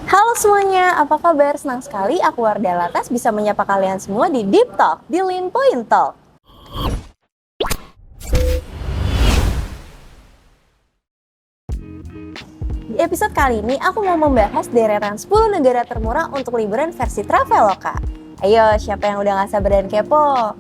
Halo semuanya, apa kabar? Senang sekali aku Wardah Latas bisa menyapa kalian semua di Deep Talk, di Lean Point Talk. Di episode kali ini aku mau membahas deretan 10 negara termurah untuk liburan versi Traveloka. Ayo, siapa yang udah gak sabar dan kepo?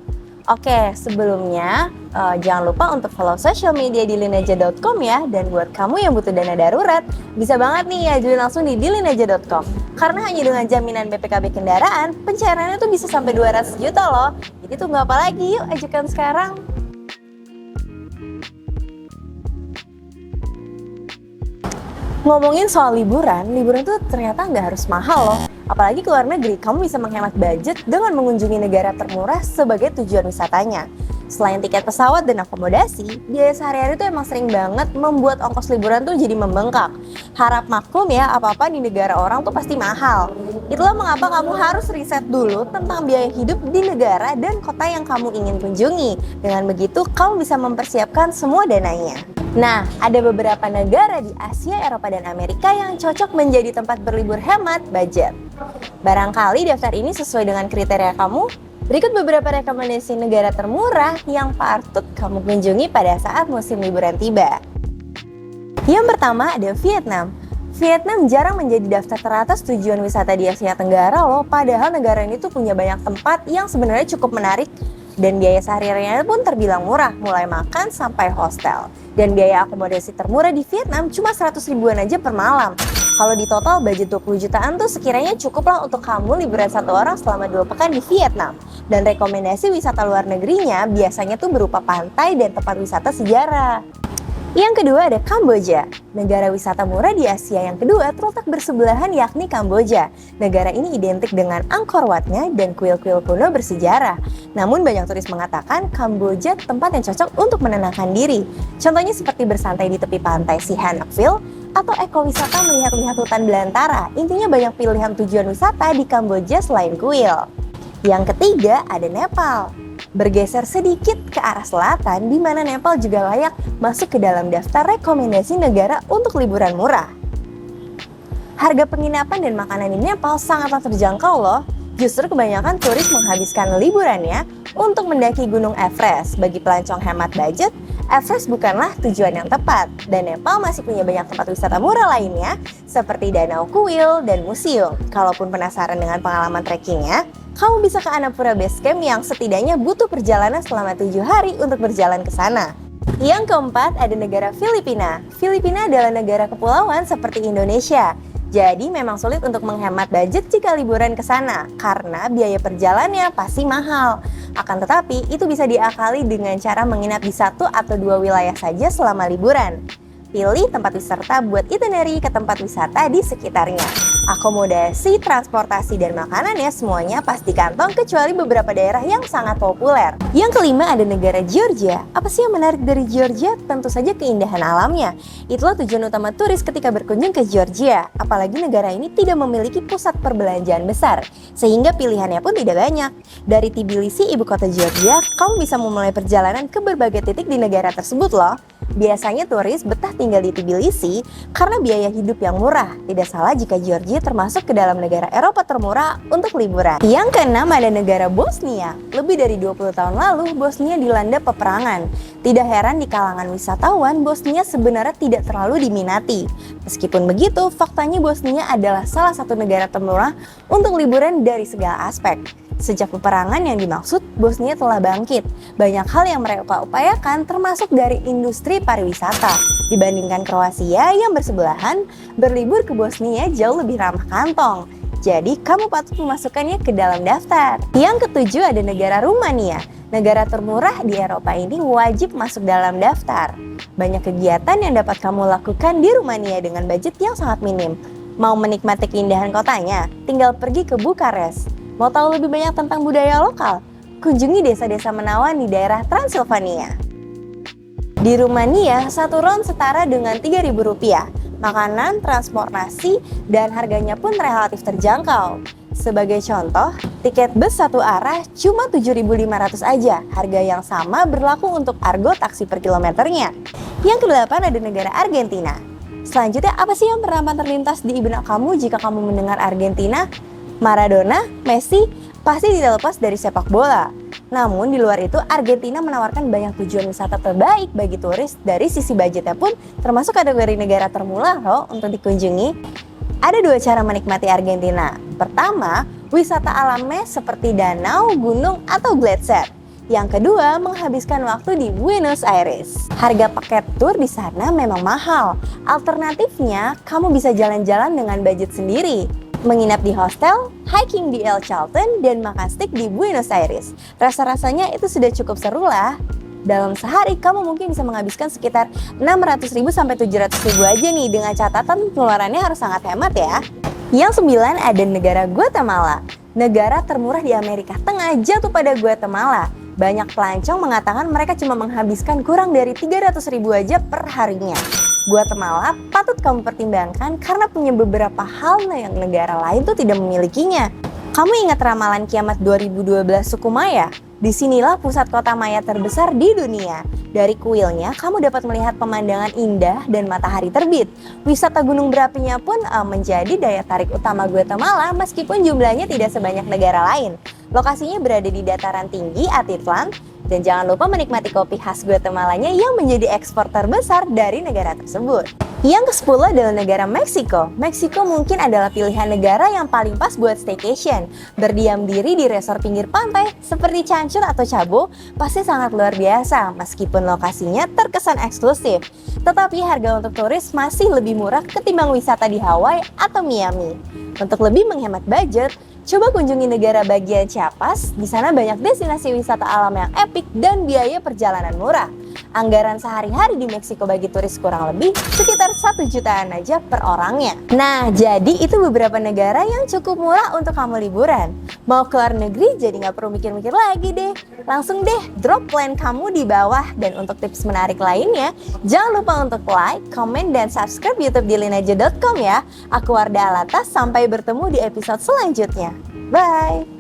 Oke, sebelumnya jangan lupa untuk follow social media di lineaja.com ya. Dan buat kamu yang butuh dana darurat, bisa banget nih ajuin langsung di lineaja.com. Karena hanya dengan jaminan BPKB kendaraan, pencairannya tuh bisa sampai 200 juta loh. Jadi tunggu apa lagi? Yuk ajukan sekarang. Ngomongin soal liburan tuh ternyata nggak harus mahal loh. Apalagi ke luar negeri, kamu bisa menghemat budget dengan mengunjungi negara termurah sebagai tujuan wisatanya. Selain tiket pesawat dan akomodasi, biaya sehari-hari tuh emang sering banget membuat ongkos liburan tuh jadi membengkak. Harap maklum ya, apa-apa di negara orang tuh pasti mahal. Itulah mengapa kamu harus riset dulu tentang biaya hidup di negara dan kota yang kamu ingin kunjungi. Dengan begitu, kamu bisa mempersiapkan semua dananya. Nah, ada beberapa negara di Asia, Eropa, dan Amerika yang cocok menjadi tempat berlibur hemat budget. Barangkali daftar ini sesuai dengan kriteria kamu. Berikut beberapa rekomendasi negara termurah yang patut kamu kunjungi pada saat musim liburan tiba. Yang pertama ada Vietnam. Vietnam jarang menjadi daftar teratas tujuan wisata di Asia Tenggara loh, padahal negara ini tuh punya banyak tempat yang sebenarnya cukup menarik dan biaya sehari-harinya pun terbilang murah, mulai makan sampai hostel. Dan biaya akomodasi termurah di Vietnam cuma 100 ribuan aja per malam. Kalau di total budget 20 jutaan tuh sekiranya cukup lah untuk kamu liburan satu orang selama 2 pekan di Vietnam. Dan rekomendasi wisata luar negerinya biasanya tuh berupa pantai dan tempat wisata sejarah. Yang kedua ada Kamboja. Negara wisata murah di Asia yang kedua terletak bersebelahan yakni Kamboja. Negara ini identik dengan Angkor Wat-nya dan kuil-kuil kuno bersejarah. Namun banyak turis mengatakan Kamboja tempat yang cocok untuk menenangkan diri. Contohnya seperti bersantai di tepi pantai Sihanoukville atau ekowisata melihat-lihat hutan belantara. Intinya banyak pilihan tujuan wisata di Kamboja selain kuil. Yang ketiga ada Nepal. Bergeser sedikit ke arah selatan, di mana Nepal juga layak masuk ke dalam daftar rekomendasi negara untuk liburan murah. Harga penginapan dan makanan di Nepal sangatlah terjangkau loh. Justru kebanyakan turis menghabiskan liburannya untuk mendaki Gunung Everest. Bagi pelancong hemat budget, Everest bukanlah tujuan yang tepat. Dan Nepal masih punya banyak tempat wisata murah lainnya, seperti Danau Kuil dan museum. Kalaupun penasaran dengan pengalaman trekkingnya, kamu bisa ke Annapura Base Camp yang setidaknya butuh perjalanan selama 7 hari untuk berjalan ke sana. Yang keempat ada negara Filipina. Filipina adalah negara kepulauan seperti Indonesia. Jadi memang sulit untuk menghemat budget jika liburan ke sana karena biaya perjalanannya pasti mahal. Akan tetapi itu bisa diakali dengan cara menginap di 1 atau 2 wilayah saja selama liburan. Pilih tempat wisata buat itinerary ke tempat wisata di sekitarnya. Akomodasi, transportasi, dan makanannya semuanya pasti kantong kecuali beberapa daerah yang sangat populer. Yang kelima ada negara Georgia. Apa sih yang menarik dari Georgia? Tentu saja keindahan alamnya. Itulah tujuan utama turis ketika berkunjung ke Georgia. Apalagi negara ini tidak memiliki pusat perbelanjaan besar, sehingga pilihannya pun tidak banyak. Dari Tbilisi, ibu kota Georgia, kamu bisa memulai perjalanan ke berbagai titik di negara tersebut loh. Biasanya turis betah tinggal di Tbilisi karena biaya hidup yang murah. Tidak salah jika Georgia termasuk ke dalam negara Eropa termurah untuk liburan. Yang keenam ada negara Bosnia. Lebih dari 20 tahun lalu, Bosnia dilanda peperangan. Tidak heran di kalangan wisatawan, Bosnia sebenarnya tidak terlalu diminati. Meskipun begitu, faktanya Bosnia adalah salah satu negara termurah untuk liburan dari segala aspek. Sejak peperangan yang dimaksud, Bosnia telah bangkit. Banyak hal yang mereka upayakan termasuk dari industri pariwisata. Dibandingkan Kroasia yang bersebelahan, berlibur ke Bosnia jauh lebih ramah kantong. Jadi kamu patut memasukkannya ke dalam daftar. Yang ketujuh ada negara Rumania. Negara termurah di Eropa ini wajib masuk dalam daftar. Banyak kegiatan yang dapat kamu lakukan di Rumania dengan budget yang sangat minim. Mau menikmati keindahan kotanya? Tinggal pergi ke Bukares. Mau tahu lebih banyak tentang budaya lokal? Kunjungi desa-desa menawan di daerah Transilvania. Di Rumania, 1 ron setara dengan Rp3.000. Makanan, transportasi, dan harganya pun relatif terjangkau. Sebagai contoh, tiket bus satu arah cuma 7.500 aja. Harga yang sama berlaku untuk argo taksi per kilometernya. Yang kedelapan ada negara Argentina. Selanjutnya, apa sih yang pertama terlintas di benak kamu jika kamu mendengar Argentina? Maradona, Messi, pasti tidak lepas dari sepak bola. Namun di luar itu, Argentina menawarkan banyak tujuan wisata terbaik bagi turis. Dari sisi budgetnya pun termasuk kategori negara termurah loh untuk dikunjungi. Ada dua cara menikmati Argentina. Pertama, wisata alamnya seperti danau, gunung, atau gletser. Yang kedua, menghabiskan waktu di Buenos Aires. Harga paket tur di sana memang mahal. Alternatifnya, kamu bisa jalan-jalan dengan budget sendiri. Menginap di hostel, hiking di El Chaltén, dan makan steak di Buenos Aires. Rasa-rasanya itu sudah cukup seru lah. Dalam sehari, kamu mungkin bisa menghabiskan sekitar 600.000 sampai 700.000 aja nih, dengan catatan pengeluarannya harus sangat hemat ya. Yang 9 ada negara Guatemala. Negara termurah di Amerika Tengah jatuh pada Guatemala. Banyak pelancong mengatakan mereka cuma menghabiskan kurang dari 300.000 aja per harinya. Guatemala patut kamu pertimbangkan karena punya beberapa hal yang negara lain tuh tidak memilikinya. Kamu ingat ramalan kiamat 2012 suku Maya? Disinilah pusat kota Maya terbesar di dunia. Dari kuilnya, kamu dapat melihat pemandangan indah dan matahari terbit. Wisata gunung berapinya pun menjadi daya tarik utama Guatemala meskipun jumlahnya tidak sebanyak negara lain. Lokasinya berada di dataran tinggi Atitlan, dan jangan lupa menikmati kopi khas Guatemalanya yang menjadi ekspor terbesar dari negara tersebut. Yang ke-10 adalah negara Meksiko. Meksiko mungkin adalah pilihan negara yang paling pas buat staycation. Berdiam diri di resort pinggir pantai seperti Cancun atau Cabo pasti sangat luar biasa meskipun lokasinya terkesan eksklusif. Tetapi harga untuk turis masih lebih murah ketimbang wisata di Hawaii atau Miami. Untuk lebih menghemat budget, coba kunjungi negara bagian Chiapas. Di sana banyak destinasi wisata alam yang epik dan biaya perjalanan murah. Anggaran sehari-hari di Meksiko bagi turis kurang lebih sekitar 1 jutaan aja per orangnya. Nah, jadi itu beberapa negara yang cukup murah untuk kamu liburan. Mau keluar negeri jadi nggak perlu mikir-mikir lagi deh. Langsung deh drop plan kamu di bawah. Dan untuk tips menarik lainnya, jangan lupa untuk like, comment, dan subscribe YouTube di linaja.com ya. Aku Wardah Alatas, sampai bertemu di episode selanjutnya. Bye!